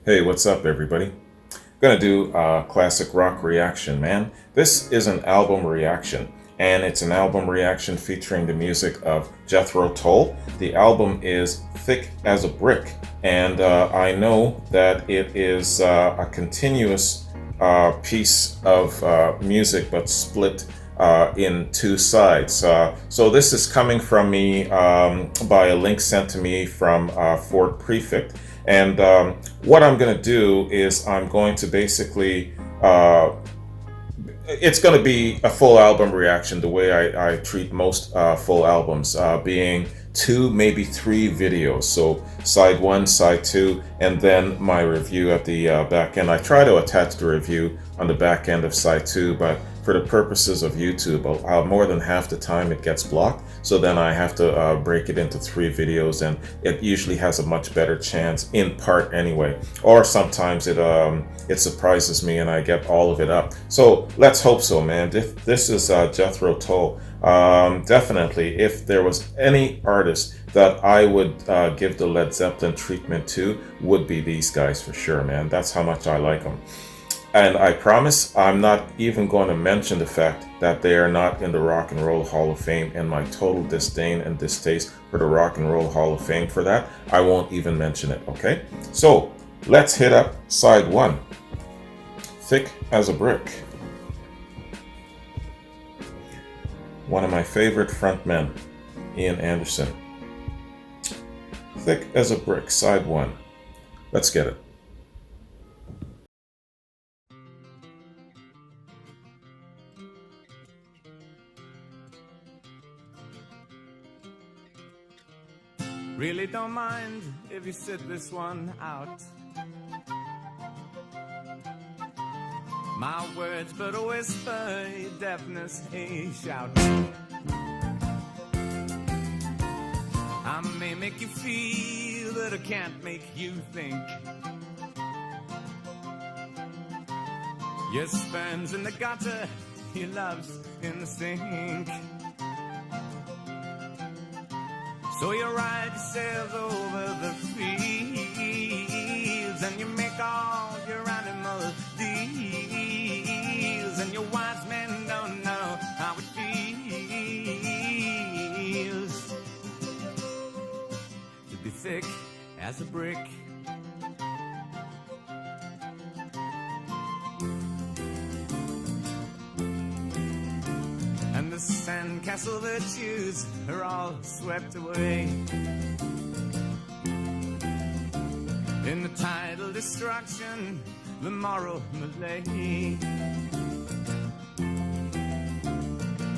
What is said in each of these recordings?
Hey, what's up, everybody? Gonna do a classic rock reaction, man. This is an album reaction, and it's an album reaction featuring the music of Jethro Tull. The album is Thick as a Brick, and I know that it is a continuous piece of music, but split in two sides. So this is coming from me by a link sent to me from Fort Prefect. And what I'm going to do is I'm going to basically, it's going to be a full album reaction the way I treat most full albums, being 2, maybe 3 videos. So side 1, side 2, and then my review at the back end. I try to attach the review on the back end of side 2, but for the purposes of YouTube, more than half the time it gets blocked. So then I have to break it into 3 videos, and it usually has a much better chance, in part anyway. Or sometimes it surprises me and I get all of it up. So let's hope so, man. This is Jethro Tull. Definitely, if there was any artist that I would give the Led Zeppelin treatment to, would be these guys for sure, man. That's how much I like them. And I promise I'm not even going to mention the fact that they are not in the Rock and Roll Hall of Fame, and my total disdain and distaste for the Rock and Roll Hall of Fame for that. I won't even mention it, okay? So let's hit up side 1. Thick as a Brick. One of my favorite frontmen, Ian Anderson. Thick as a Brick, side 1. Let's get it. Really don't mind if you sit this one out. My words but a whisper, your deafness a shout. I may make you feel, but I can't make you think. Your sperm's in the gutter, your love's in the sink. So you ride yourselves over the fields, and you make all your animal deals, and your wise men don't know how it feels to be thick as a brick. And the sandcastle virtues are all swept away in the tidal destruction, the moral malaise.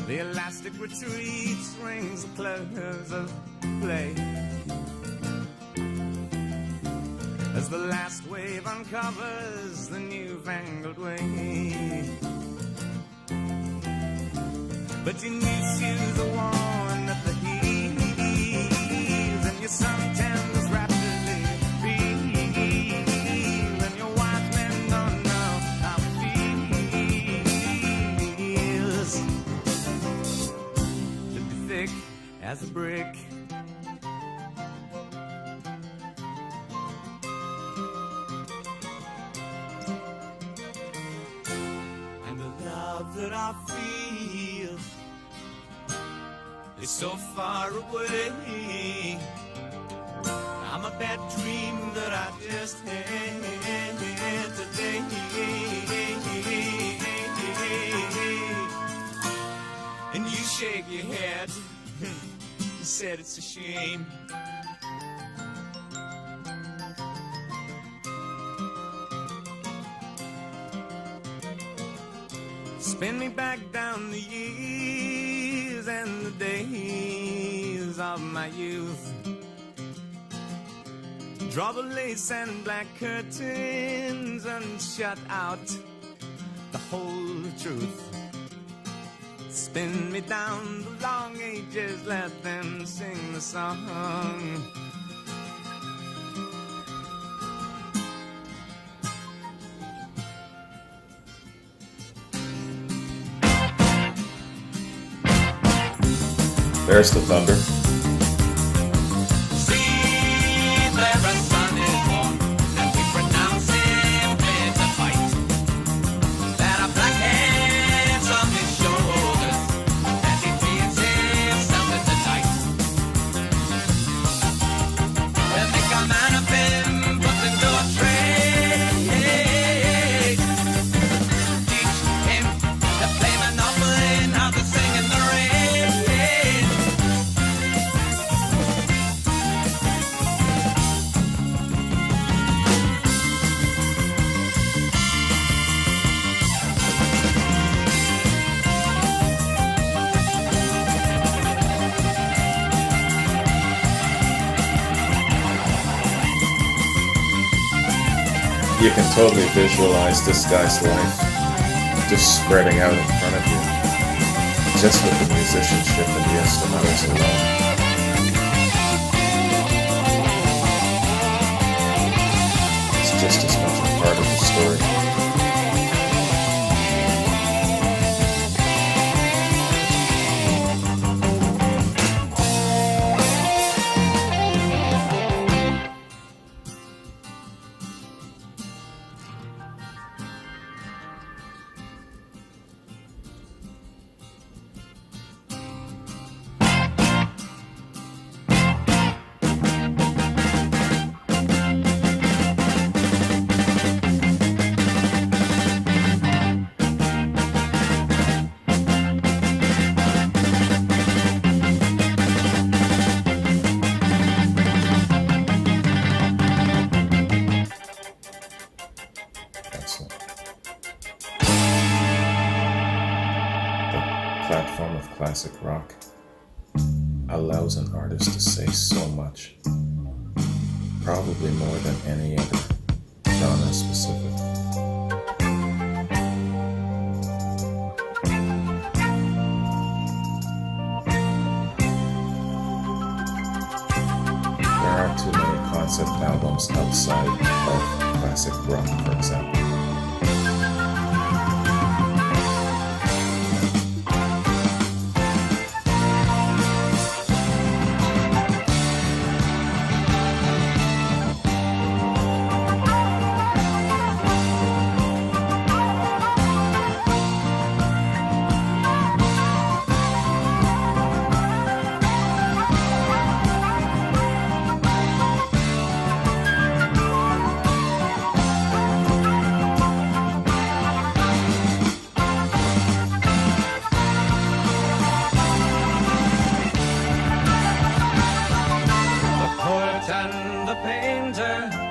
The elastic retreat rings the close of play as the last wave uncovers the newfangled way. But your new shoes are worn at the heels, and your suntan is rapidly real, and your wise men don't know how it feels to be thick as a brick. And the love that I feel is so far away. I'm a bad dream that I just had today. And you shake your head, you said it's a shame. Spin me back down the years and the days of my youth. Draw the lace and black curtains and shut out the whole truth. Spin me down the long ages, let them sing the song. There's the thunder. See, there a son is born, and we pronounce him fit to fight. There are black hands on his shoulders, and he feels himself in the night. They'll make a man of him, put him to a trade. Teach him to play Monopoly and how to sing in the rain. You can totally visualize this guy's life just spreading out in front of you, just with the musicianship and the instrumentals alone. It's just as much a part of the story. Excellent. The platform of classic rock allows an artist to say so much, probably more than any other genre specific. There are too many concept albums outside of classic rock, for example.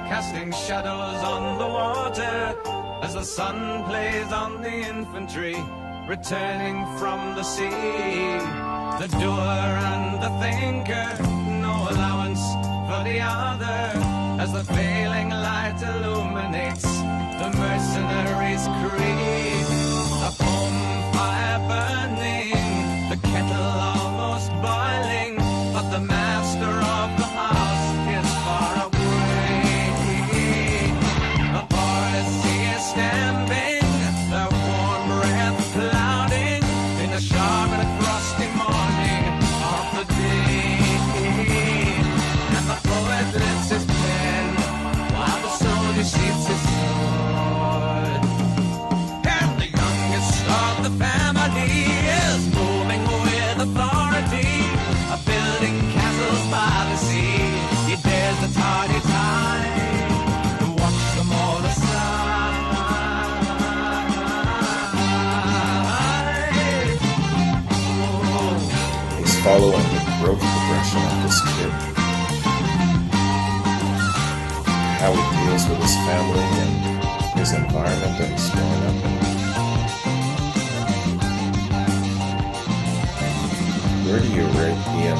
Casting shadows on the water as the sun plays on the infantry returning from the sea. The doer and the thinker, no allowance for the other, as the failing light illuminates the mercenaries' creed. A home fire burning, the kettle almost boiling, but the master of the house is far away. The forest is stamping, their warm breath clouding in the sharp and frosty morning of the day. And the poet lifts his pen while the soldier sheathes his sword. And the youngest of the family is moving with authority, building castles by the sea. He dares the tardy tide to watch them all aside. He's following the growth progression of this kid, how he deals with his family and his environment that he's growing up in. Where do you rate Ian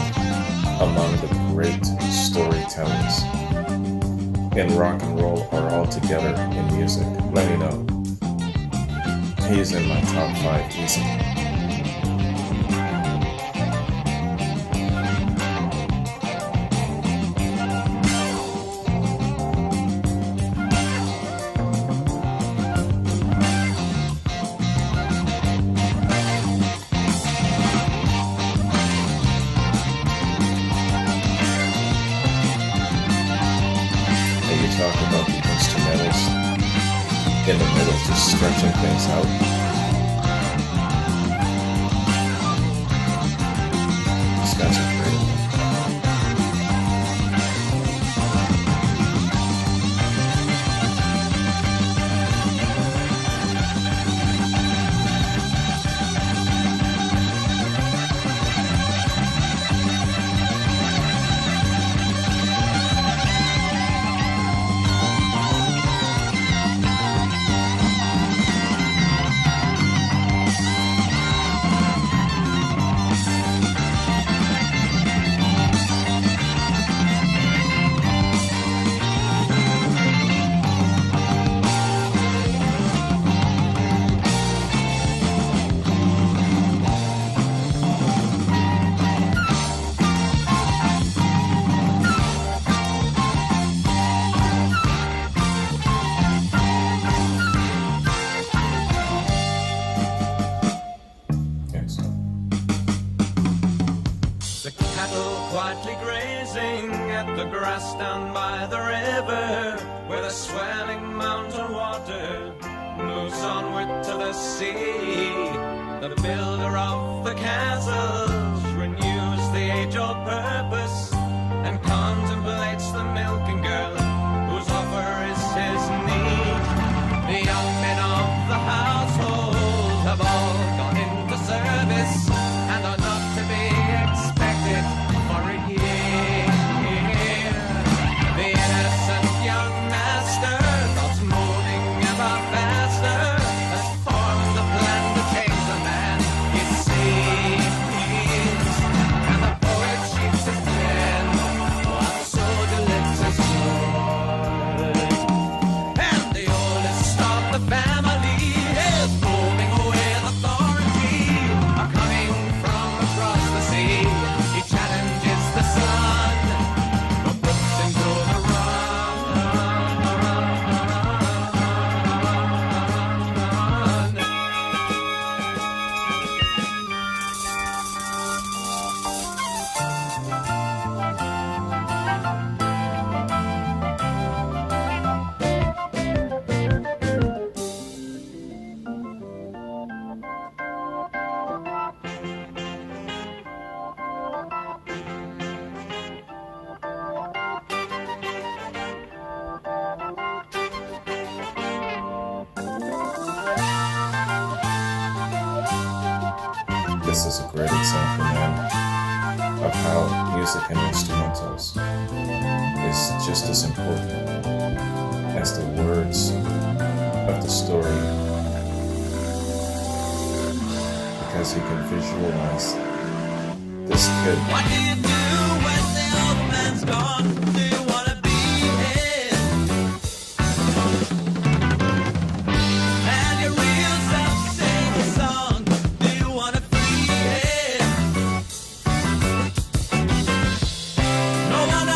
among the great storytellers in rock and roll or altogether in music? Let me know. He's in my top 5 easy. in the middle, just stretching things out. These guys are great. The cattle quietly grazing at the grass down by the river, where the swelling mountain water moves onward to the sea. The builder of the castles renews the age-old purpose and contemplates the milking girl whose offer is his need. The young men of the household have all gone into service and are not to be expected for a year. The innocent young master, thoughts moving ever faster, has formed a plan to change the man he sees. And the poet shapes his pen, what so delicts his sword. And the oldest of the family is moving with authority, coming from across the sea. He challenges the sun, but puts him to the run. This is a great example, man, of how music and instrumentals is just as important as the words of the story, because you can visualize this kid. What do you do when the old man's gone? Do you wanna be his? And your real self sing a song. Do you wanna free it? No one I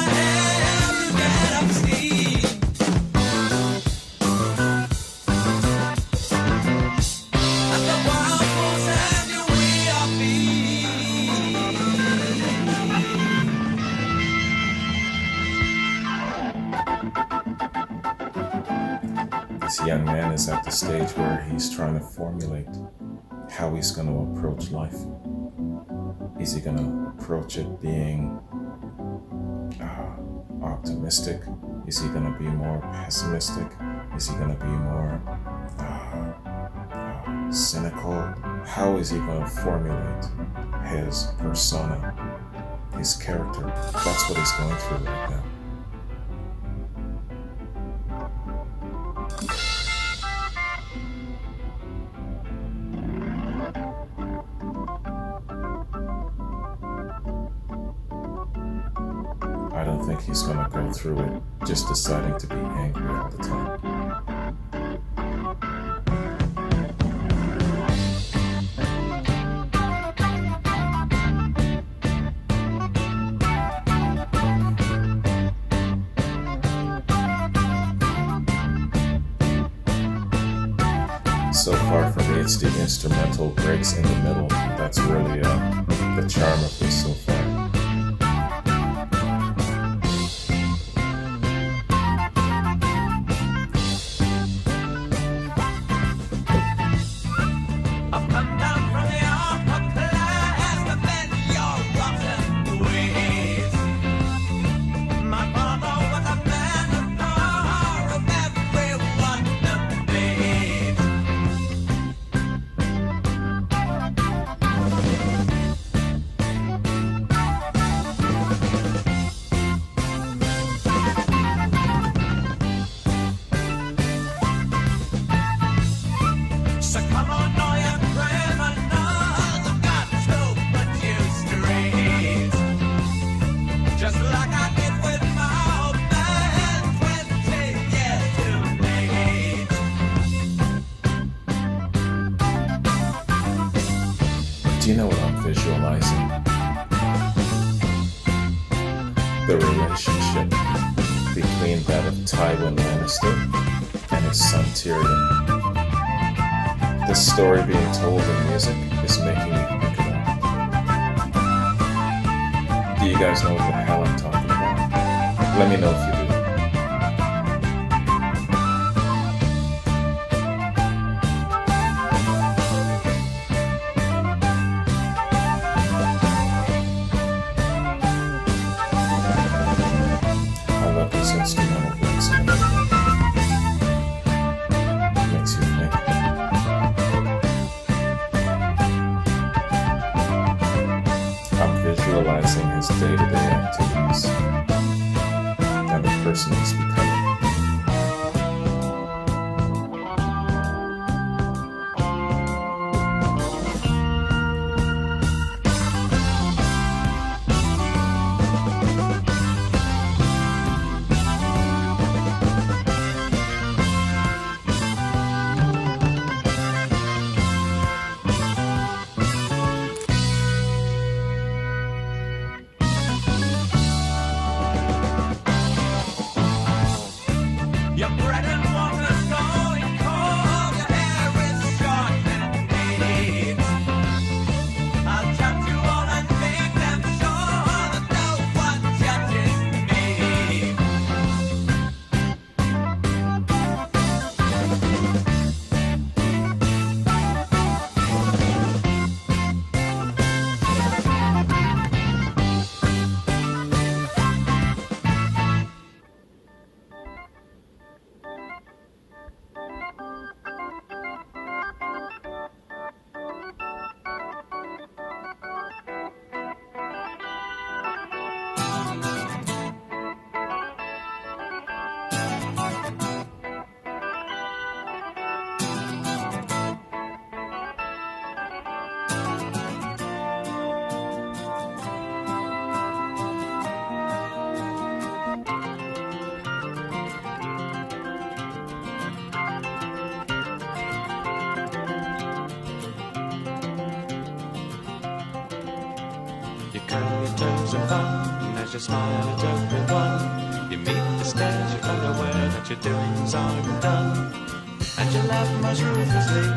ever get up see. And the world won't have you we are be. This young man is at the stage where he's trying to formulate how he's going to approach life. Is he going to approach it being optimistic? Is he going to be more pessimistic? Is he going to be more cynical? How is he going to formulate his persona, his character? That's what he's going through right now. I don't think he's gonna go through it just deciding to be angry all the time. So far for me, it's the instrumental breaks in the middle. That's really the charm of this so far. know you're criminals. I've got to put you straight. Just like I did with my old man 20 years too late. Do you know what I'm visualizing? The relationship between that of Tywin Lannister and his son Tyrion. This story being told in music is making me think of that. Do you guys know what the hell I'm talking about? Let me know if you do. I love these instrumental beats and everything. Makes you think. I'm visualizing his day-to-day activities and the person he's becoming. Your bread and water's going cold. Your hair is short and neat. I'll chop you all and make them sure that no one judges me. You curl your toes in fun as you smile at everyone. You meet the stares, you're unaware that your doings are undone. And you laugh most ruthlessly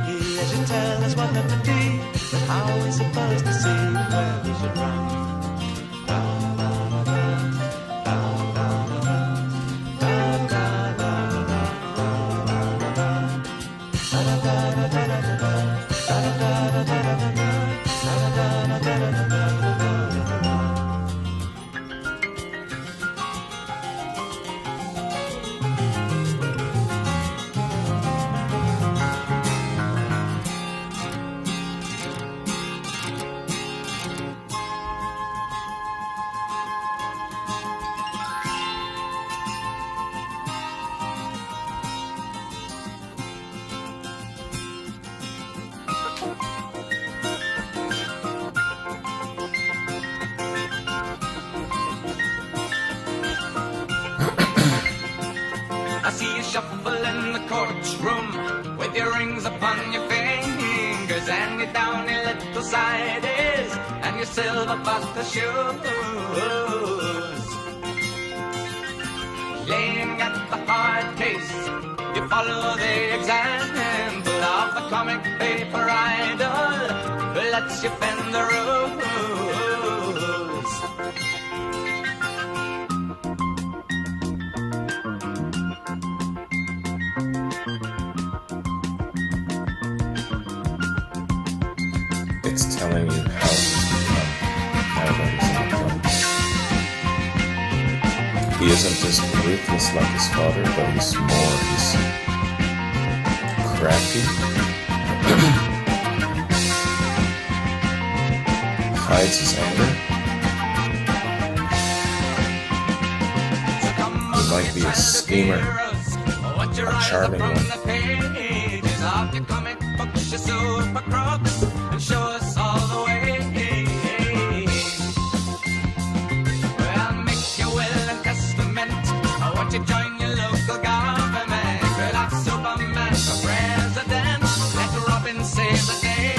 as you tell us what not to be. But how are we supposed to see where we should run? Da, da, da, da, da, da, da, da, da, I see you shuffle in the courtroom with your rings upon your fingers and your downy little sideys and your silver buckle shoes. Laying at the hard case, you follow the example of the comic paper idol who lets you bend the rules. It's telling you how he's become now that he's become. He isn't just ruthless like his father, but he's crafty, hides his anger. He might be a schemer, a charming one. a crooks and show us all the way. Well, make your will and testament. I want you to join your local government. We'll have Superman for president. Let Robin save the day.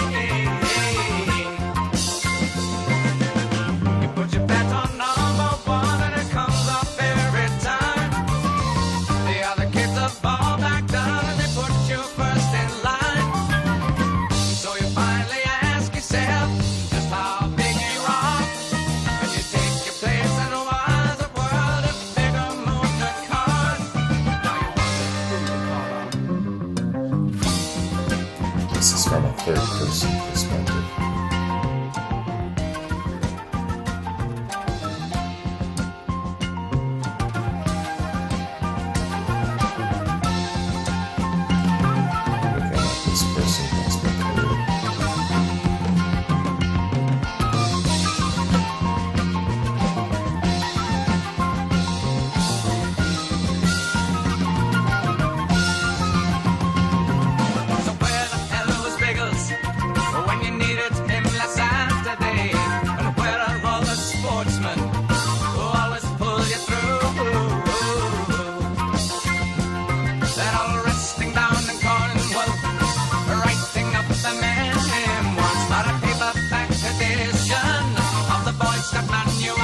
You put your bet on number one and it comes up every time. The other kids have all back down and they put you first in line. So you finally ask yourself just how big you are. And you take your place in a wiser world of bigger moon to card. Now you wonder who to call on. This is from a third-person perspective. Looking at this person that's been created. So where the hell was Biggles when you needed him last Saturday? And where are all the sportsmen who always pull you through? They're all resting down in Cornwall, writing up the memoirs, not a paperback edition of the Boy Scout Manual.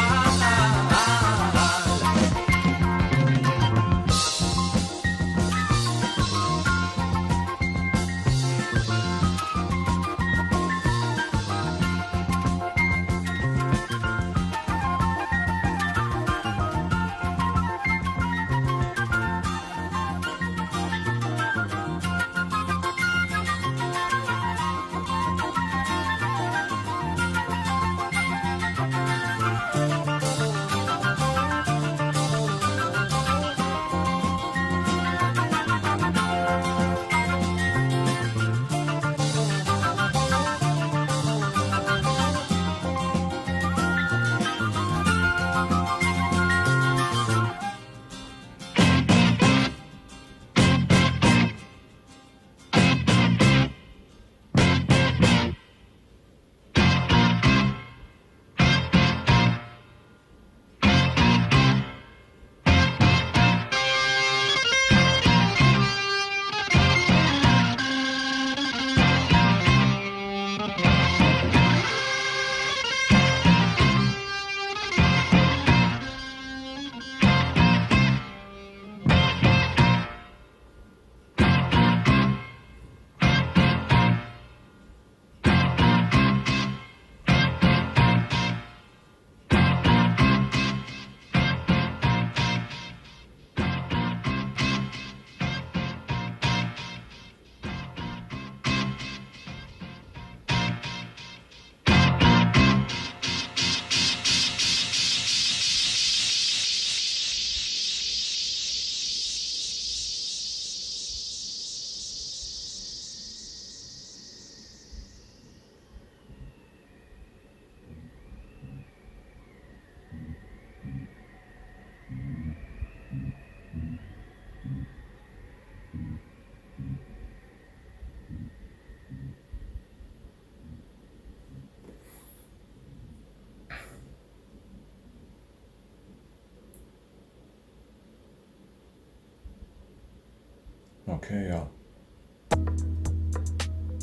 Okay,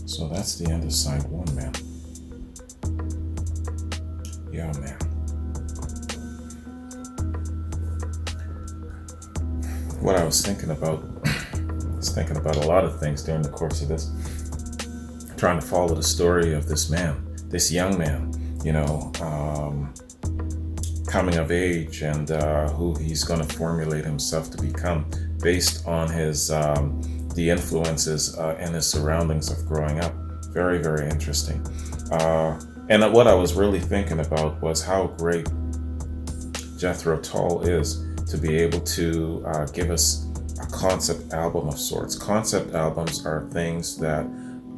so that's the end of side one, man. Yeah, man. What I was thinking about, a lot of things during the course of this, trying to follow the story of this man, this young man, coming of age and who he's going to formulate himself to become based on his the influences and his surroundings of growing up. Very, very interesting. And what I was really thinking about was how great Jethro Tull is to be able to give us a concept album of sorts. Concept albums are things that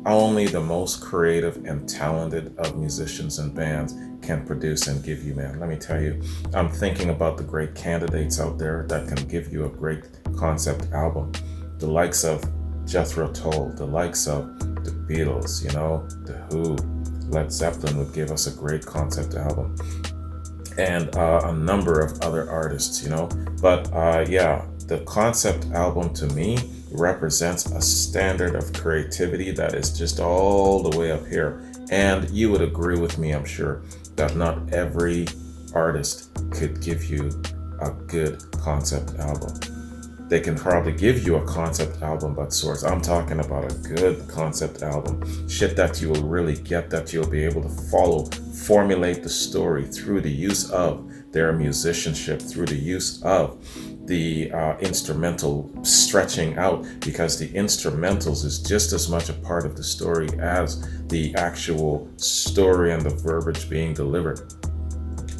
only the most creative and talented of musicians and bands can produce and give you, man. Let me tell you, I'm thinking about the great candidates out there that can give you a great concept album. The likes of Jethro Tull, the likes of the Beatles, the Who, Led Zeppelin would give us a great concept album, and a number of other artists, But yeah, the concept album to me represents a standard of creativity that is just all the way up here. And you would agree with me, I'm sure, that not every artist could give you a good concept album. They can probably give you a concept album, but source, I'm talking about a good concept album. Shit that you will really get, that you'll be able to follow, formulate the story through the use of their musicianship, through the use of the instrumental stretching out, because the instrumentals is just as much a part of the story as the actual story and the verbiage being delivered.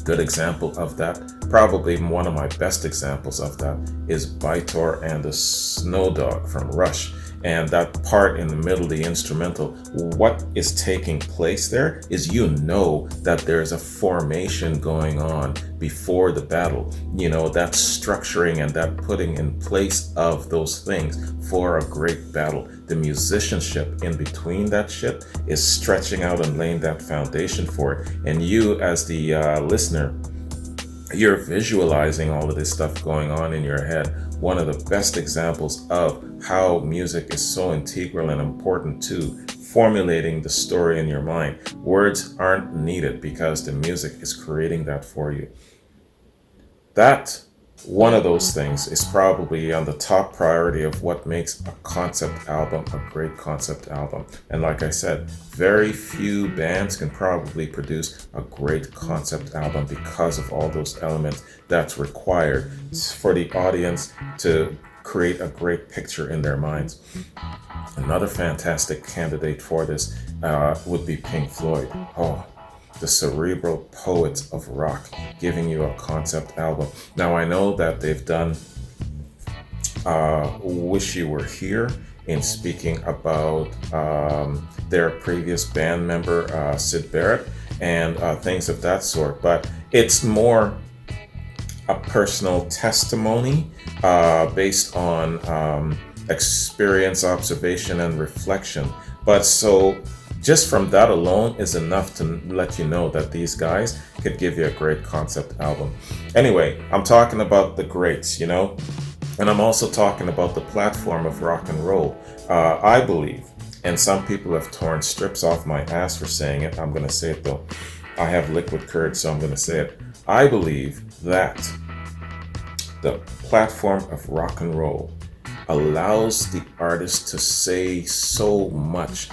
Good example of that, probably one of my best examples of that, is Baitor and the Snow Dog from Rush. And that part in the middle, the instrumental, what is taking place there is that there's a formation going on before the battle. That structuring and that putting in place of those things for a great battle. The musicianship in between that shit is stretching out and laying that foundation for it. And you, as the listener, you're visualizing all of this stuff going on in your head. One of the best examples of how music is so integral and important to formulating the story in your mind. Words aren't needed because the music is creating that for you. That one of those things is probably on the top priority of what makes a concept album a great concept album. And like I said, very few bands can probably produce a great concept album because of all those elements that's required for the audience to create a great picture in their minds. Another fantastic candidate for this would be Pink Floyd. Oh, the cerebral poets of rock, giving you a concept album. Now, I know that they've done Wish You Were Here in speaking about their previous band member, Syd Barrett, and things of that sort, but it's more a personal testimony based on experience, observation, and reflection. But so just from that alone is enough to let you know that these guys could give you a great concept album. Anyway, I'm talking about the greats, and I'm also talking about the platform of rock and roll. I believe, and some people have torn strips off my ass for saying it, I'm going to say it though. I have liquid courage, so I'm going to say it. I believe that the platform of rock and roll allows the artist to say so much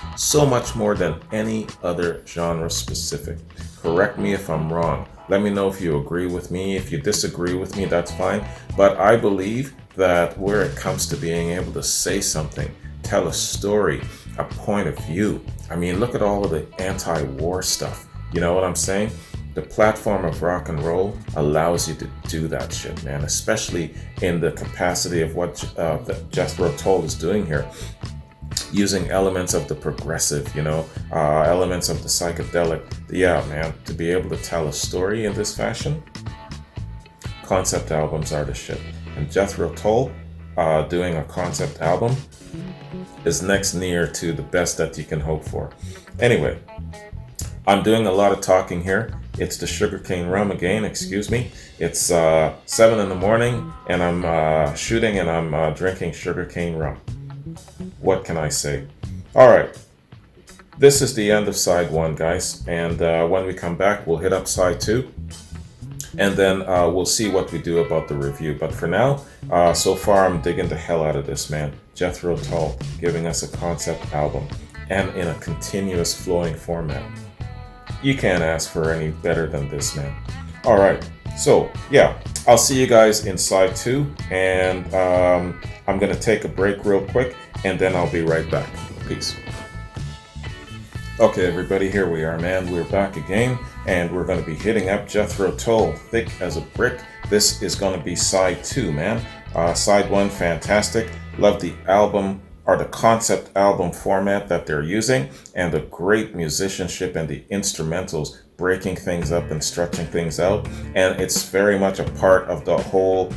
more than any other genre specific. Correct me if I'm wrong. Let me know if you agree with me. If you disagree with me, that's fine. But I believe that where it comes to being able to say something, tell a story, a point of view. I mean, look at all of the anti-war stuff. You know what I'm saying? The platform of rock and roll allows you to do that shit, man, especially in the capacity of what Jethro Tull is doing here, using elements of the progressive, elements of the psychedelic. Yeah, man, to be able to tell a story in this fashion, concept albums are the shit. And Jethro Tull doing a concept album is next near to the best that you can hope for. Anyway, I'm doing a lot of talking here. It's the sugarcane rum again, excuse me. It's 7 in the morning and I'm shooting and I'm drinking sugarcane rum. What can I say? All right, this is the end of side 1, guys. And when we come back, we'll hit up side 2. And then we'll see what we do about the review. But for now, so far I'm digging the hell out of this, man. Jethro Tull giving us a concept album and in a continuous flowing format. You can't ask for any better than this, man. All right, so yeah, I'll see you guys in side 2, and I'm gonna take a break real quick, and then I'll be right back. Peace. Okay, everybody, here we are, man. We're back again, and we're gonna be hitting up Jethro Tull, thick as a brick. This is gonna be side 2, man. Side 1, fantastic. Love the album, or the concept album format that they're using, and the great musicianship and the instrumentals breaking things up and stretching things out. And it's very much a part of the whole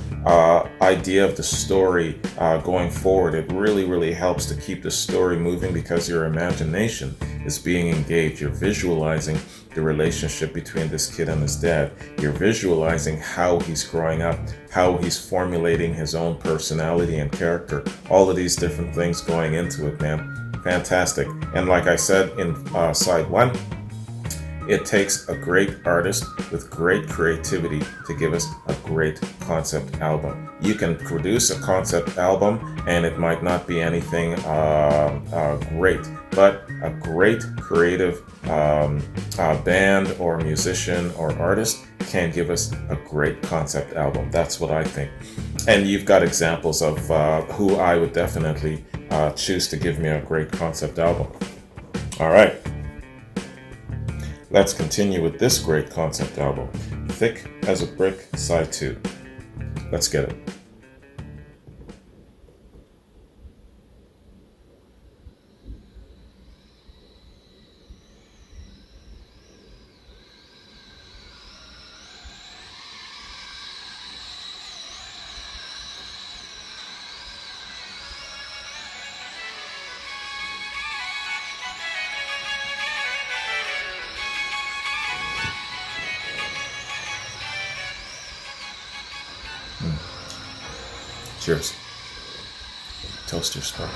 idea of the story going forward. It really, really helps to keep the story moving because your imagination is being engaged. You're visualizing the relationship between this kid and his dad. You're visualizing how he's growing up, how he's formulating his own personality and character. All of these different things going into it, man. Fantastic. And like I said in side one, it takes a great artist with great creativity to give us a great concept album. You can produce a concept album and it might not be anything great, but a great creative band or musician or artist can give us a great concept album. That's what I think. And you've got examples of who I would definitely choose to give me a great concept album. All right. Let's continue with this great concept album, Thick as a Brick, Side 2. Let's get it. Cheers. Toast your spark.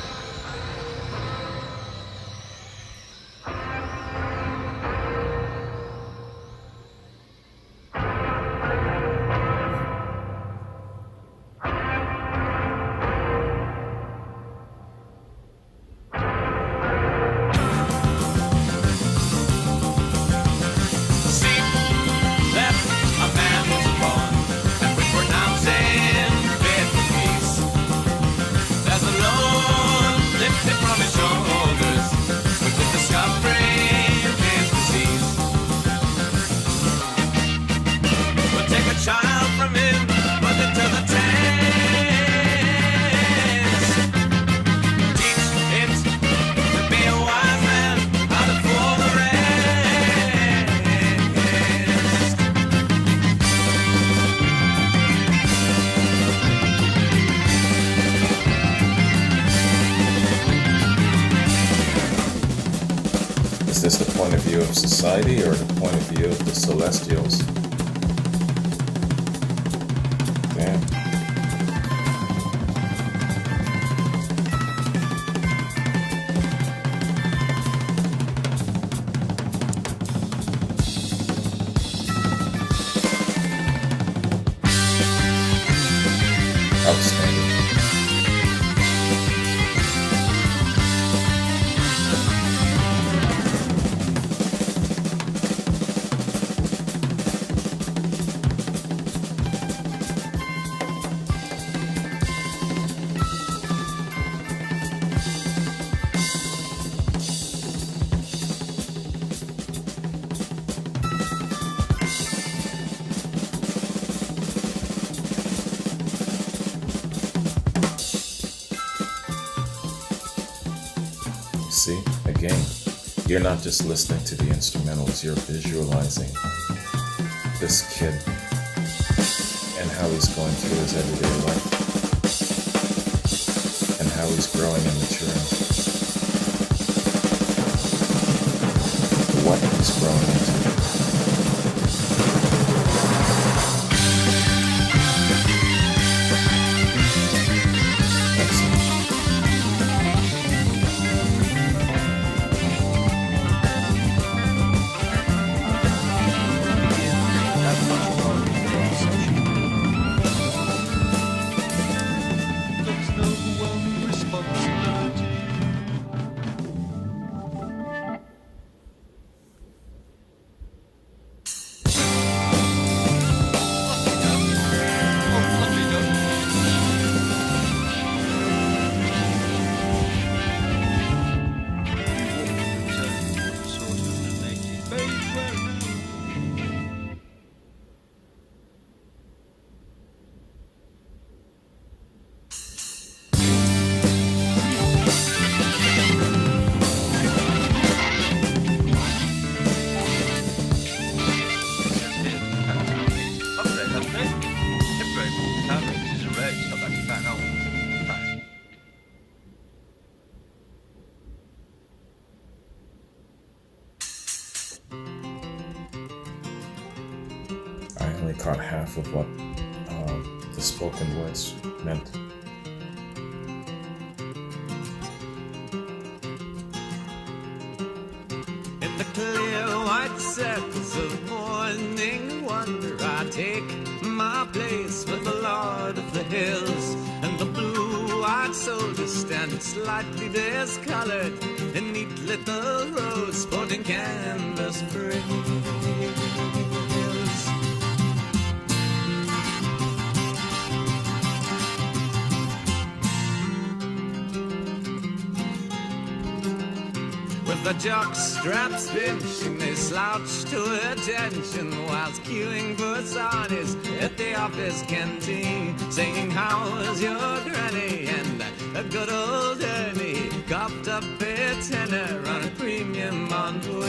Is this the point of view of society or the point of view of the Celestials? Damn. Outstanding. See, again, you're not just listening to the instrumentals, you're visualizing this kid and how he's going through his everyday life and how he's growing and maturing. What he's growing into. only caught half of what the spoken words meant. In the clear white circles of morning wonder, I take my place with the Lord of the Hills, and the blue-eyed soldiers stand slightly discolored in neat little rows sporting canvas frills. With the jock straps pinching, they slouch to attention whilst queuing for sarnies at the office canteen, saying, "How's your granny?" and a good old Ernie copped up a tenner on a premium on Queen.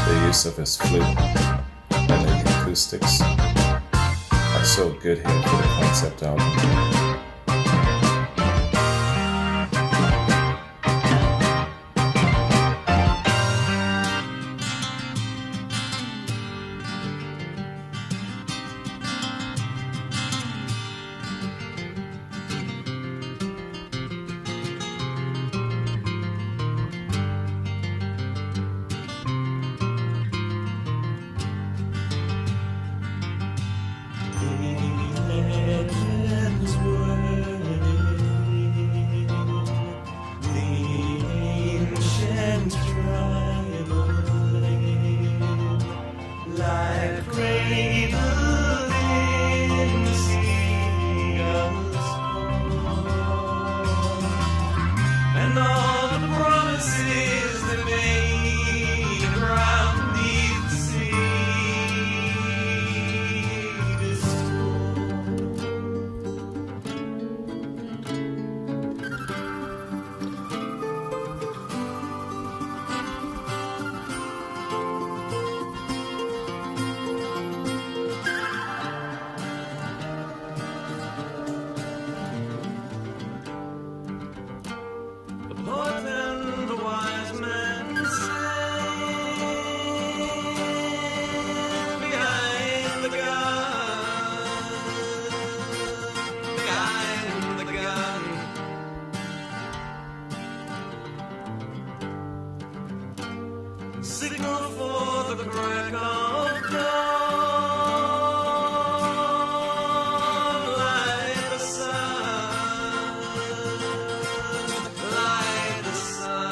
The use of his flute and the acoustics are so good here for the concept album. Signal for the crack of dawn, light the sun, light the sun.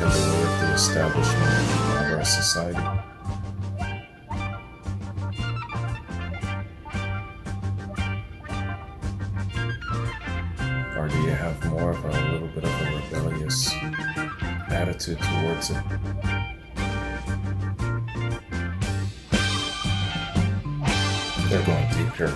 in the way of the establishment of our society? Or do you have more of a little bit of a rebellious attitude towards it? They're going deep here.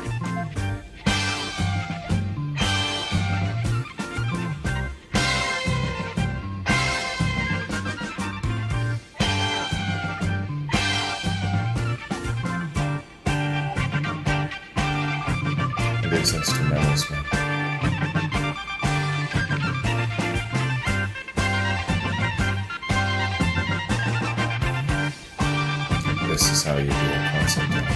It is instrumentals, man. This is how you do a concept album.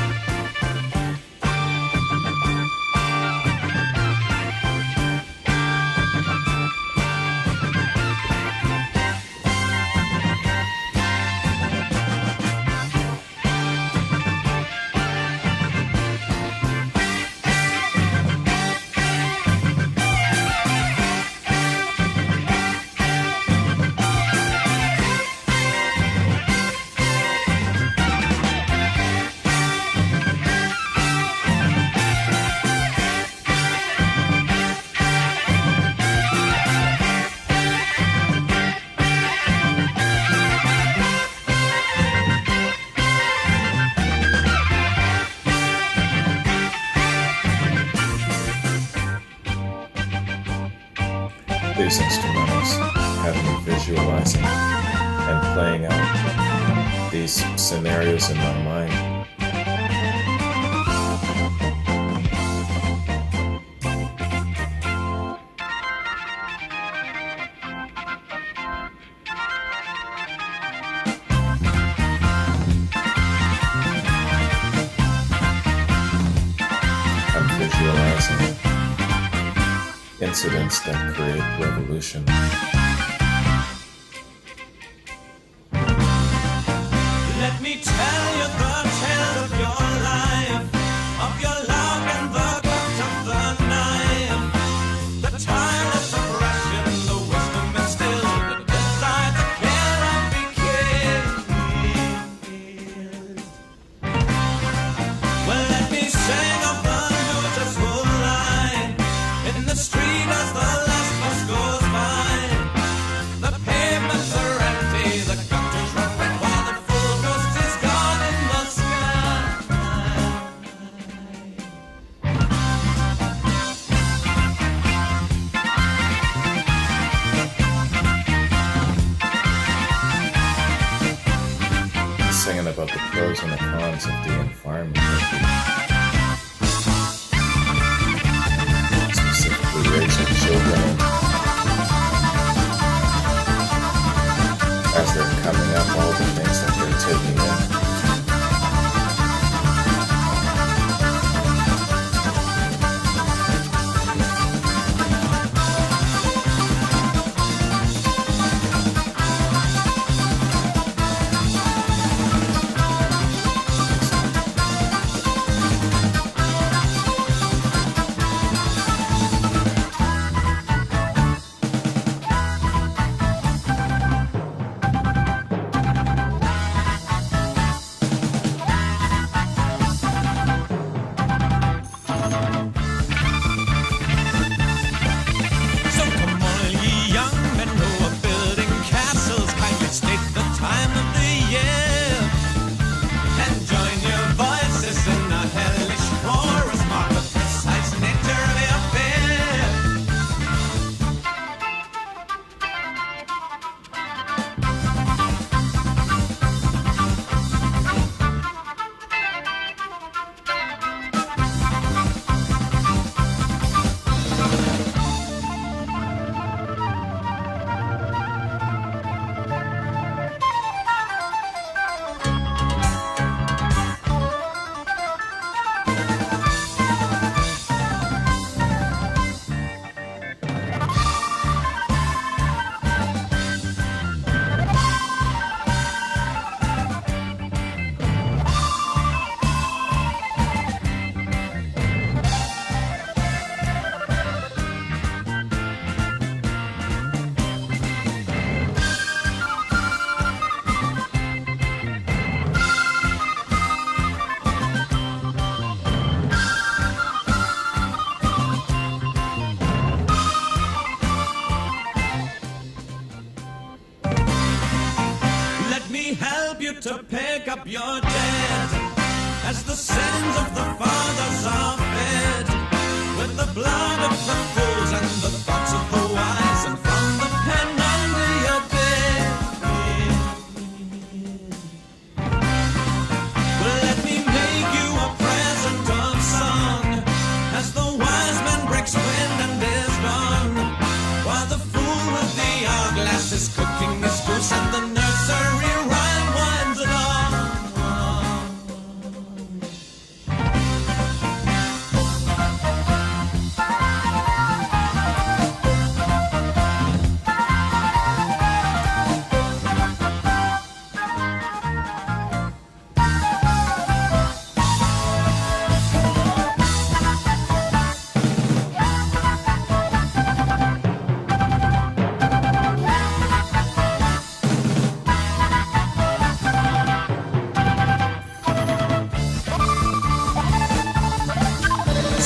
These instrumentals have me visualizing and playing out these scenarios in my mind. I'm visualizing incidents that create revolution. Let me tell you the tale of your life, of your love and the cut of the knife, the tireless oppression, the wisdom instilled, the desire to care and be killed. Well, let me sing of the beautiful line in the street as the last bus goes by. The pavements are empty, the gutters run red while the full ghost is gone in the sky. Singing about the pros and the cons of the environment.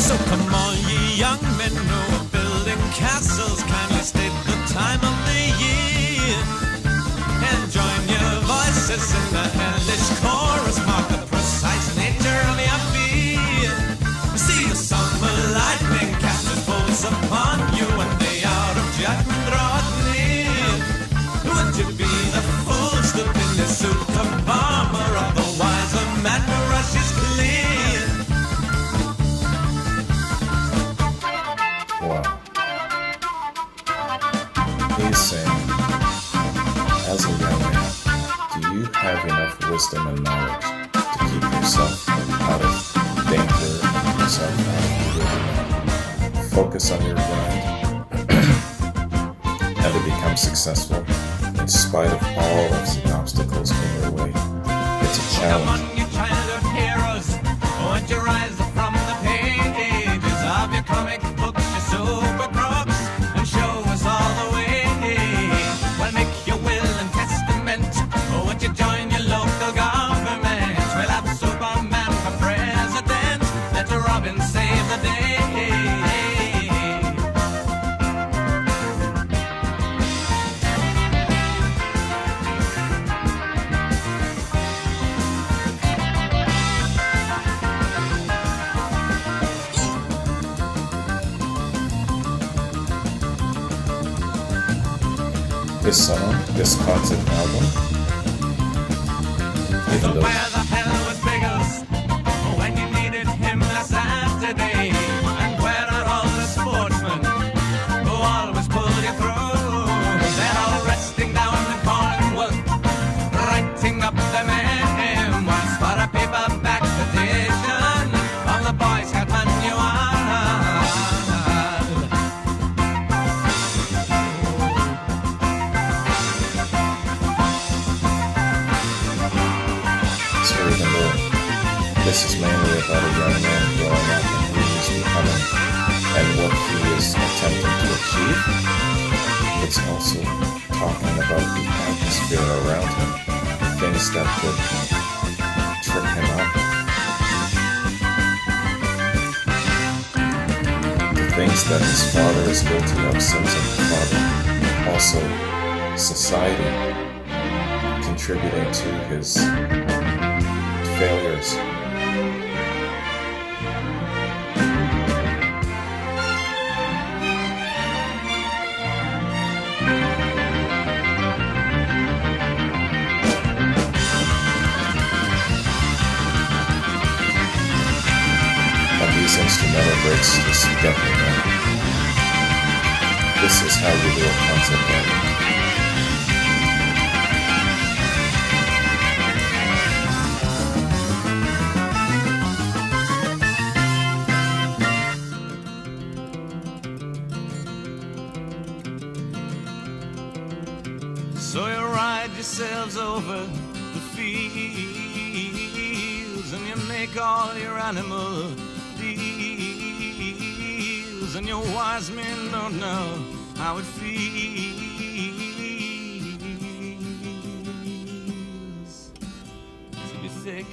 So come on, ye young men who are building castles, kindly state the time of the year, and join your voices in the hellish chorus, mark the precise nature of your fear. See the summer lightning cast its bolts upon you, and the hour of judgment draweth near. Would you be the fool stood in the suit of armor, otherwise a man who rushes clear? Wow. He's saying, as a young man, do you have enough wisdom and knowledge to keep yourself out of danger and yourself out of predicament? Focus on your grind and to become successful in spite of all of the obstacles in your way. It's a Come on, challenge. you child of heroes, won't you rise from the pages of your comic books, your super crooks, and show us all the way? Well, make your will and testament, won't you join your local government? We'll have Superman for president, let Robin save the day. This song, this concept album, even though Where the hell was Biggles when you needed him last Saturday? And where are all the sportsmen who always pull you through? They're all resting down in Cornwall, writing up their memoirs for a paperback edition of the Boy Scout Manual. So even though this is mainly about a young man growing up and who he's becoming and what he is attempting to achieve, it's also talking about the atmosphere around him, the things that could trip him up, the things that his father is guilty of, sins of the father, also society contributing to his failures. And these instrumental breaks just get me, man. This is how you do a concept album. So you ride yourselves over the fields, and you make all your animal deals, and your wise men don't know how it feels to be thick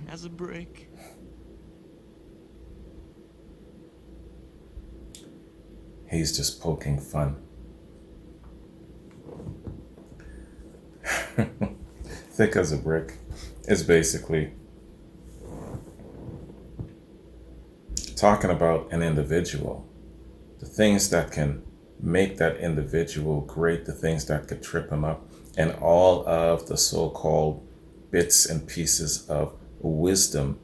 as a brick. He's just poking fun. Thick as a brick is basically talking about an individual, the things that can make that individual great, the things that could trip him up, and all of the so-called bits and pieces of wisdom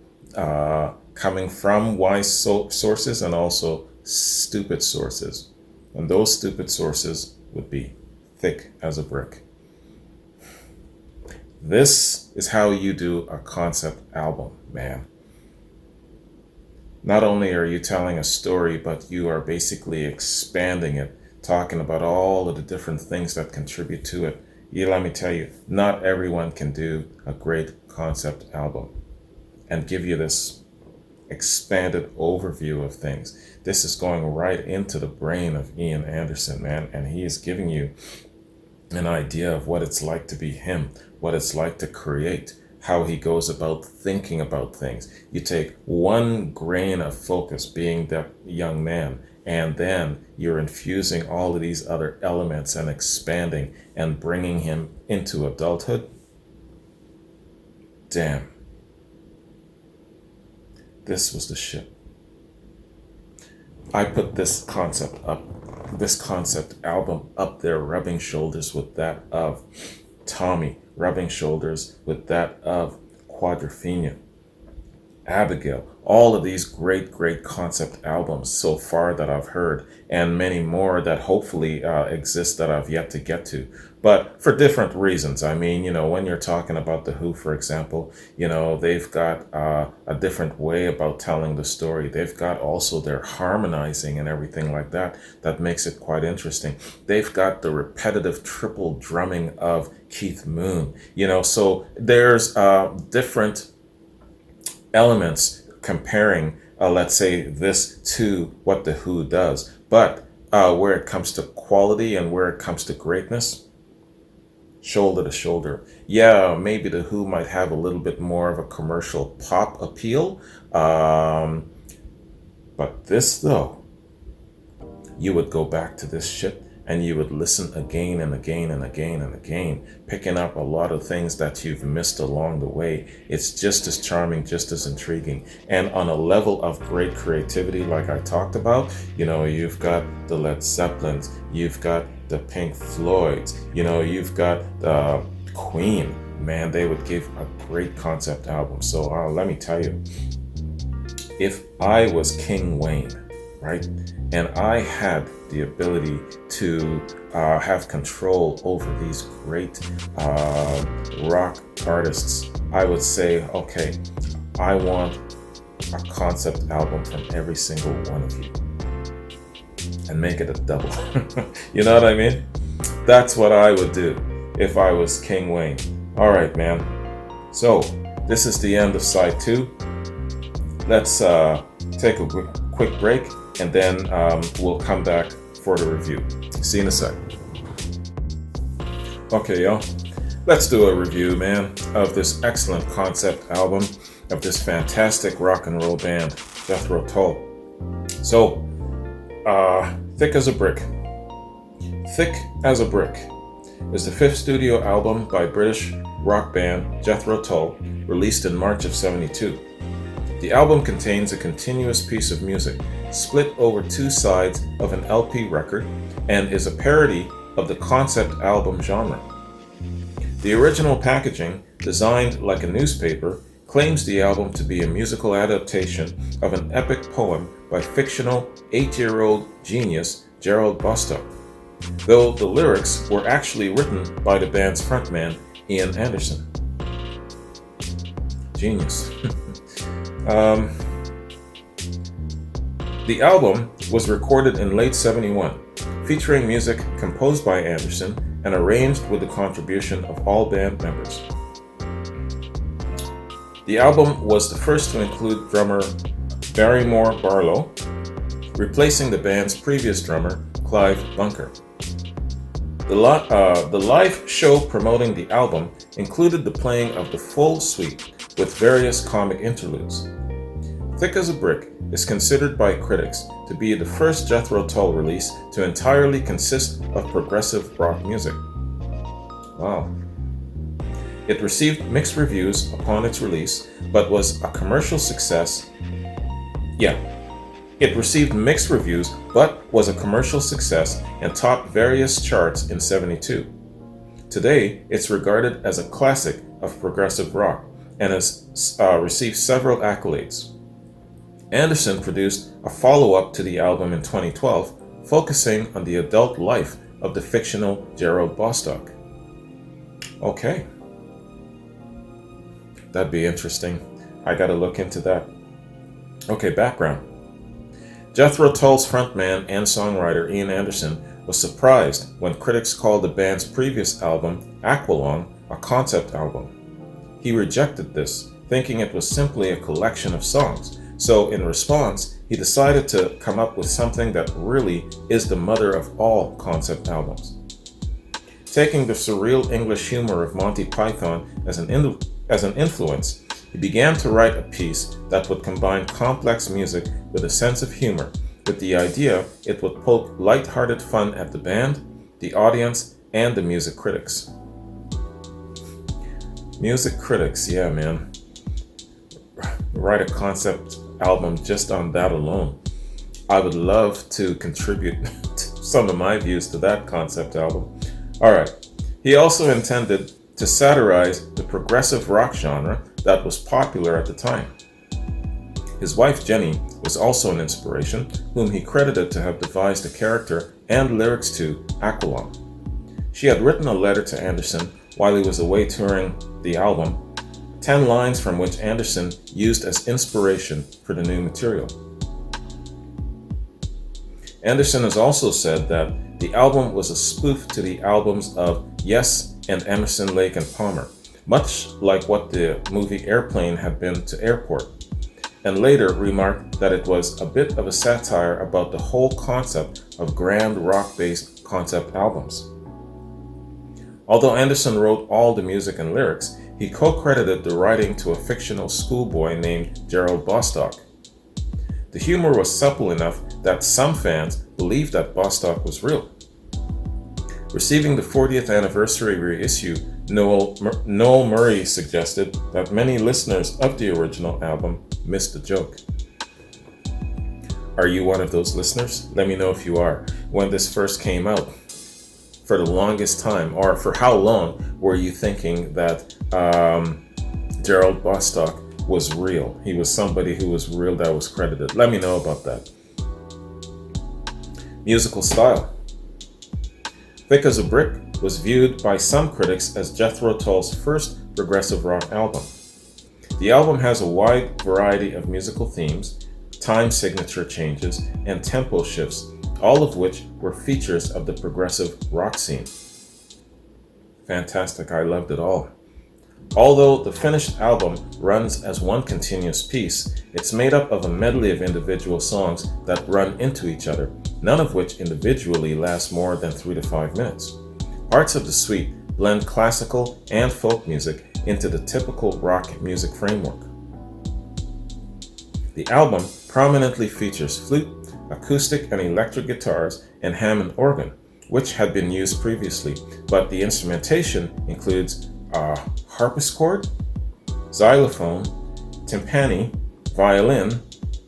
coming from wise sources and also stupid sources. And those stupid sources would be thick as a brick. This is how you do a concept album, man. Not only are you telling a story, but you are basically expanding it, talking about all of the different things that contribute to it. Let me tell you, not everyone can do a great concept album and give you this expanded overview of things. This is going right into the brain of Ian Anderson, man, and he is giving you an idea of what it's like to be him, what it's like to create, how he goes about thinking about things. You take one grain of focus, being that young man, and then you're infusing all of these other elements and expanding and bringing him into adulthood. Damn. This was the shit. I put this concept album up there, rubbing shoulders with that of Tommy, rubbing shoulders with that of Quadrophenia, Abigail, all of these great concept albums so far that I've heard, and many more that hopefully exist that I've yet to get to, but for different reasons. I mean, when you're talking about The Who, for example, they've got a different way about telling the story. They've got also their harmonizing and everything like that makes it quite interesting. They've got the repetitive triple drumming of Keith Moon, so there's different elements comparing, let's say, this to what The Who does. But where it comes to quality and where it comes to greatness, shoulder to shoulder. Yeah, maybe The Who might have a little bit more of a commercial pop appeal. But this, though, you would go back to this shit and you would listen again and again and again and again, picking up a lot of things that you've missed along the way. It's just as charming, just as intriguing. And on a level of great creativity, like I talked about, you've got the Led Zeppelins, you've got the Pink Floyds, you've got the Queen. Man, they would give a great concept album. So let me tell you, if I was King Wayne, right, and I had the ability to have control over these great rock artists, I would say, okay, I want a concept album from every single one of you and make it a double. You know what I mean? That's what I would do if I was King Wayne. All right, man. So this is the end of side 2. Let's take a quick break, and then we'll come back for the review. See you in a sec. Okay, y'all. Let's do a review, man, of this excellent concept album of this fantastic rock and roll band, Jethro Tull. So, Thick as a Brick. Thick as a Brick is the 5th studio album by British rock band Jethro Tull, released in March of '72. The album contains a continuous piece of music, split over 2 sides of an LP record, and is a parody of the concept album genre. The original packaging, designed like a newspaper, claims the album to be a musical adaptation of an epic poem by fictional 8-year-old genius Gerald Bostock, though the lyrics were actually written by the band's frontman Ian Anderson. Genius. The album was recorded in late '71, featuring music composed by Anderson and arranged with the contribution of all band members. The album was the first to include drummer Barrymore Barlow, replacing the band's previous drummer, Clive Bunker. The live show promoting the album included the playing of the full suite with various comic interludes. Thick as a Brick is considered by critics to be the first Jethro Tull release to entirely consist of progressive rock music. Wow. It received mixed reviews upon its release, but was a commercial success. It received mixed reviews, but was a commercial success and topped various charts in '72. Today, it's regarded as a classic of progressive rock and has received several accolades. Anderson produced a follow-up to the album in 2012, focusing on the adult life of the fictional Gerald Bostock. Okay. That'd be interesting. I gotta look into that. Okay, background. Jethro Tull's frontman and songwriter Ian Anderson was surprised when critics called the band's previous album, Aqualung, a concept album. He rejected this, thinking it was simply a collection of songs. So in response, he decided to come up with something that really is the mother of all concept albums. Taking the surreal English humor of Monty Python as an as an influence, he began to write a piece that would combine complex music with a sense of humor, with the idea it would poke light-hearted fun at the band, the audience, and the music critics. Music critics, yeah, man. Write a concept album just on that alone. I would love to contribute some of my views to that concept album. Alright, he also intended to satirize the progressive rock genre that was popular at the time. His wife Jenny was also an inspiration, whom he credited to have devised the character and lyrics to Aqualung. She had written a letter to Anderson while he was away touring the album, 10 lines from which Anderson used as inspiration for the new material. Anderson has also said that the album was a spoof to the albums of Yes and Emerson, Lake and Palmer, much like what the movie Airplane had been to Airport, and later remarked that it was a bit of a satire about the whole concept of grand rock-based concept albums. Although Anderson wrote all the music and lyrics, he co-credited the writing to a fictional schoolboy named Gerald Bostock. The humor was supple enough that some fans believed that Bostock was real. Receiving the 40th anniversary reissue, Noel Murray suggested that many listeners of the original album missed the joke. Are you one of those listeners? Let me know if you are. When this first came out, for the longest time, or for how long were you thinking that Gerald Bostock was real? He was somebody who was real that was credited. Let me know about that. Musical style. Thick as a Brick was viewed by some critics as Jethro Tull's first progressive rock album. The album has a wide variety of musical themes, time signature changes, and tempo shifts, all of which were features of the progressive rock scene. Fantastic, I loved it all. Although the finished album runs as one continuous piece, it's made up of a medley of individual songs that run into each other, none of which individually last more than 3 to 5 minutes. Parts of the suite blend classical and folk music into the typical rock music framework. The album prominently features flute, acoustic and electric guitars, and Hammond organ, which had been used previously, but the instrumentation includes a harpsichord, xylophone, timpani, violin,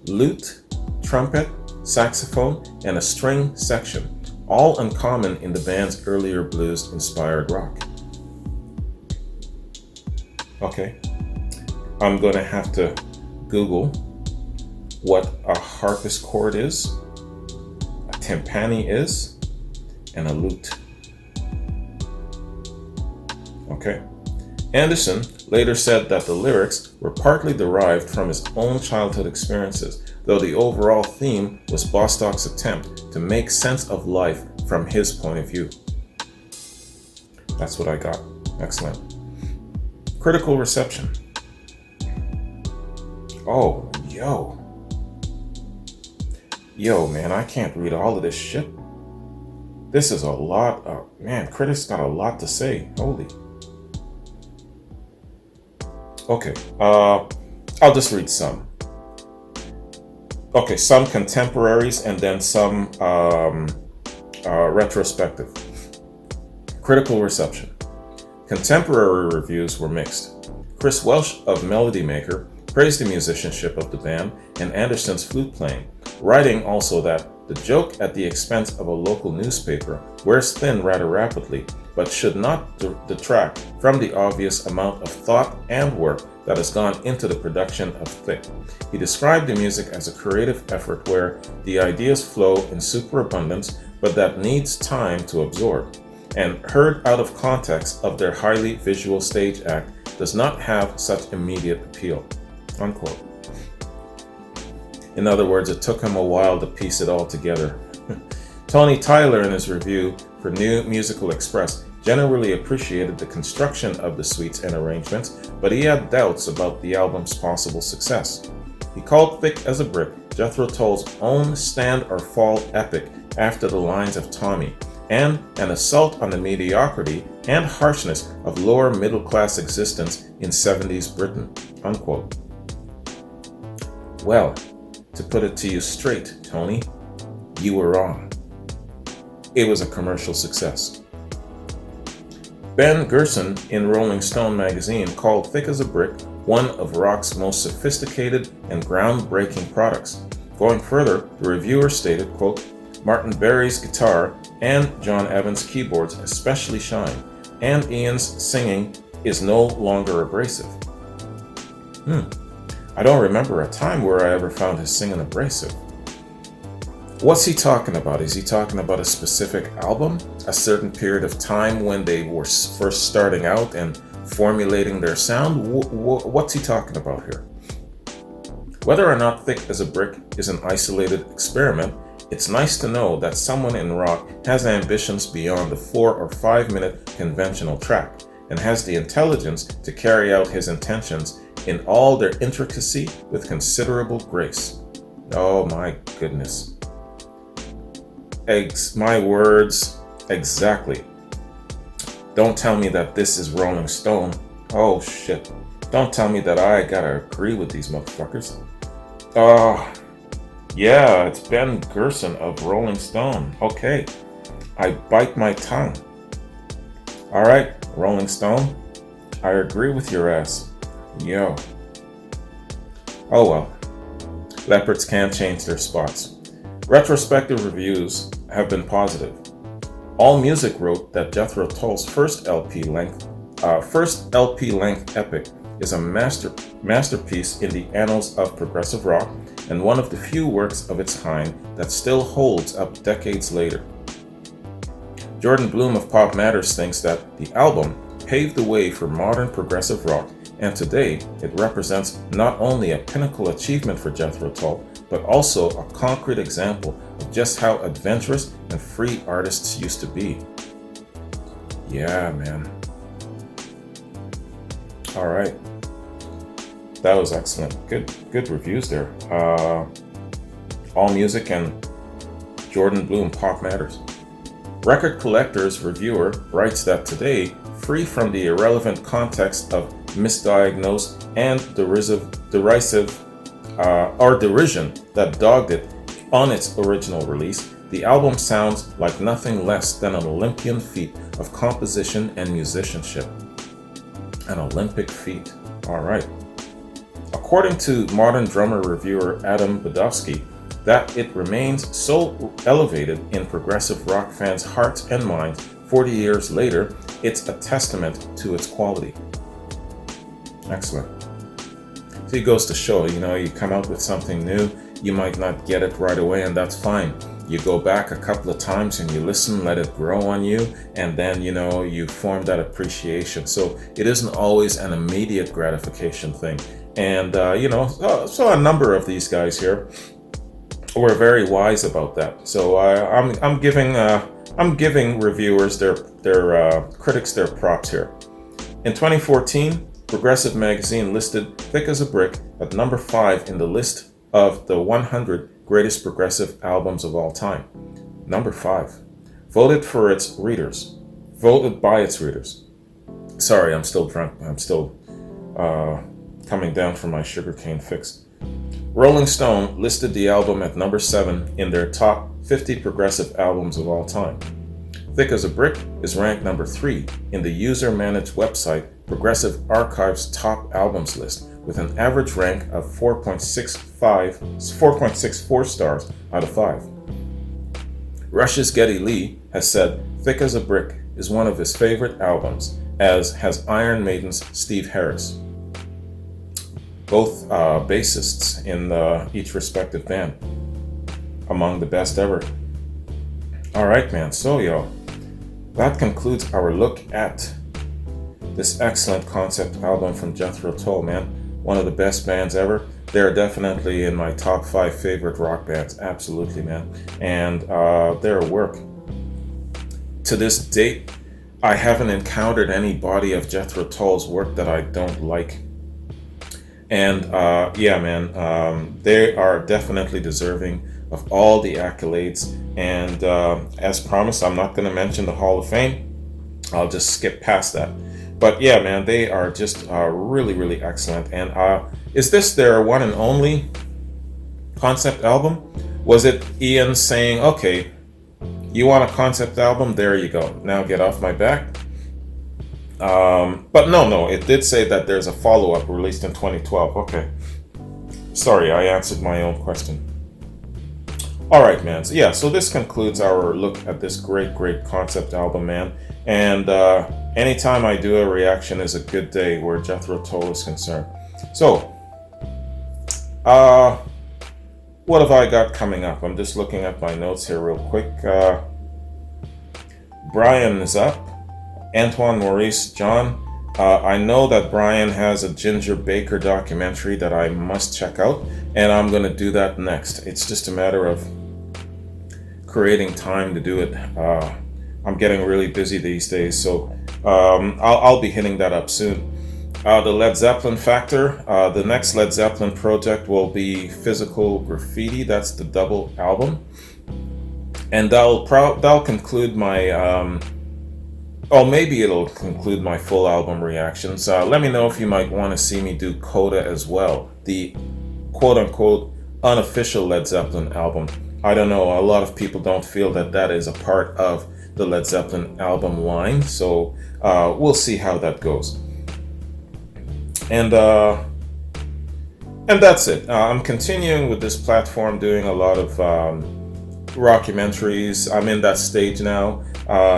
lute, trumpet, saxophone, and a string section, all uncommon in the band's earlier blues-inspired rock. Okay, I'm going to have to Google what a harpsichord is, a timpani is, and a lute. Okay. Anderson later said that the lyrics were partly derived from his own childhood experiences, though the overall theme was Bostock's attempt to make sense of life from his point of view. That's what I got. Excellent. Critical reception. Oh, Yo, man, I can't read all of this shit. This is a lot of, man, critics got a lot to say. Holy. Okay, I'll just read some. Okay, some contemporaries and then some retrospective. Critical reception. Contemporary reviews were mixed. Chris Welsh of Melody Maker praised the musicianship of the band and Anderson's flute playing, writing also that the joke at the expense of a local newspaper wears thin rather rapidly, but should not detract from the obvious amount of thought and work that has gone into the production of Thick. He described the music as a creative effort where the ideas flow in superabundance, but that needs time to absorb, and heard out of context of their highly visual stage act does not have such immediate appeal. Unquote. In other words, it took him a while to piece it all together. Tony Tyler, in his review for New Musical Express, generally appreciated the construction of the suites and arrangements, but he had doubts about the album's possible success. He called Thick as a Brick Jethro Tull's own stand or fall epic after the lines of Tommy, and an assault on the mediocrity and harshness of lower middle class existence in 70s Britain, unquote. Well, to put it to you straight, Tony, you were wrong. It was a commercial success. Ben Gerson in Rolling Stone magazine called Thick as a Brick one of rock's most sophisticated and groundbreaking products. Going further, the reviewer stated, quote, Martin Berry's guitar and John Evans' keyboards especially shine, and Ian's singing is no longer abrasive. I don't remember a time where I ever found his singing abrasive. What's he talking about? Is he talking about a specific album? A certain period of time when they were first starting out and formulating their sound? What's he talking about here? Whether or not Thick as a Brick is an isolated experiment, it's nice to know that someone in rock has ambitions beyond the 4 or 5 minute conventional track and has the intelligence to carry out his intentions in all their intricacy with considerable grace. Oh my goodness. My words, exactly. Don't tell me that this is Rolling Stone. Oh shit. Don't tell me that I gotta agree with these motherfuckers. Yeah, it's Ben Gerson of Rolling Stone. Okay, I bite my tongue. Alright, Rolling Stone, I agree with your ass. Yo. Oh well. Leopards can't change their spots. Retrospective reviews have been positive. AllMusic wrote that Jethro Tull's first LP length epic is a masterpiece in the annals of progressive rock and one of the few works of its kind that still holds up decades later. Jordan Bloom of Pop Matters thinks that the album paved the way for modern progressive rock, and today it represents not only a pinnacle achievement for Jethro Tull, but also a concrete example of just how adventurous and free artists used to be. Yeah, man. All right. That was excellent. Good reviews there. AllMusic and Jordan Bloom, Pop Matters. Record Collector's reviewer writes that today, free from the irrelevant context of misdiagnosed and derision that dogged it on its original release, the album sounds like nothing less than an Olympian feat of composition and musicianship. An Olympic feat. All right. According to Modern Drummer reviewer Adam Badowski, that it remains so elevated in progressive rock fans' hearts and minds 40 years later, it's a testament to its quality. Excellent. So it goes to show, you come out with something new, you might not get it right away, and that's fine. You go back a couple of times and you listen, let it grow on you, and then, you form that appreciation. So it isn't always an immediate gratification thing. And, so a number of these guys here were very wise about that. So I'm giving reviewers their critics their props here. In 2014, Progressive Magazine listed Thick as a Brick at number 5 in the list of the 100 greatest progressive albums of all time. Number 5. Voted by its readers. Sorry, I'm still drunk. I'm still coming down from my sugarcane fix. Rolling Stone listed the album at number 7 in their top 50 progressive albums of all time. Thick as a Brick is ranked number 3 in the user-managed website Progressive Archive's top albums list, with an average rank of 4.64 stars out of 5. Rush's Geddy Lee has said Thick as a Brick is one of his favorite albums, as has Iron Maiden's Steve Harris. Both bassists in each respective band, among the best ever. Alright, man, so that concludes our look at this excellent concept album from Jethro Tull, man. One of the best bands ever. They're definitely in my top 5 favorite rock bands, absolutely, man. And their work, to this date, I haven't encountered any body of Jethro Tull's work that I don't like. And they are definitely deserving of all the accolades. And as promised, I'm not going to mention the Hall of Fame. I'll just skip past that. But yeah, man, they are just really, really excellent. And is this their one and only concept album? Was it Ian saying, okay, you want a concept album? There you go. Now get off my back. But no, it did say that there's a follow-up released in 2012. Okay. Sorry, I answered my own question. All right, man. So yeah, so this concludes our look at this great concept album, man. And anytime I do a reaction is a good day where Jethro Tull is concerned. So, what have I got coming up? I'm just looking at my notes here real quick. Brian is up. Antoine, Maurice, John. I know that Brian has a Ginger Baker documentary that I must check out, and I'm going to do that next. It's just a matter of creating time to do it. I'm getting really busy these days, so I'll be hitting that up soon. The Led Zeppelin factor. The next Led Zeppelin project will be Physical Graffiti. That's the double album, and that'll conclude my. Maybe it'll conclude my full album reactions. Let me know if you might want to see me do Coda as well, the quote-unquote unofficial Led Zeppelin album. I don't know, a lot of people don't feel that that is a part of the Led Zeppelin album line, so we'll see how that goes. And that's it. I'm continuing with this platform, doing a lot of rockumentaries. I'm in that stage now.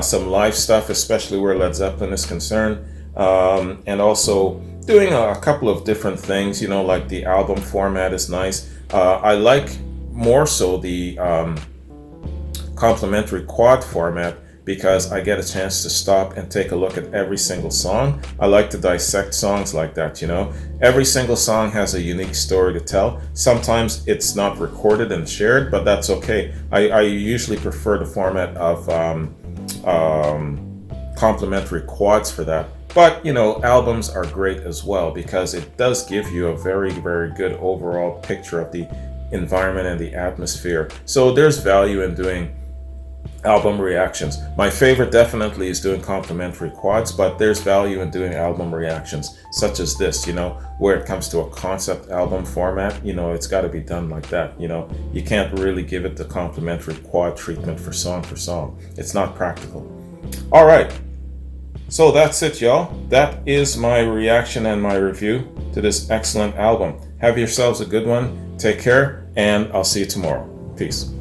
Some live stuff, especially where Led Zeppelin is concerned, and also doing a couple of different things, like the album format is nice. I like more so the complimentary quad format because I get a chance to stop and take a look at every single song. I like to dissect songs like that, Every single song has a unique story to tell. Sometimes it's not recorded and shared, but that's okay. I usually prefer the format of complimentary quads for that. But, albums are great as well because it does give you a very, very good overall picture of the environment and the atmosphere. So there's value in doing album reactions. My favorite definitely is doing complimentary quads, but there's value in doing album reactions such as this, where it comes to a concept album format, it's got to be done like that. You can't really give it the complimentary quad treatment for song. It's not practical. All right. So that's it, y'all. That is my reaction and my review to this excellent album. Have yourselves a good one. Take care, and I'll see you tomorrow. Peace.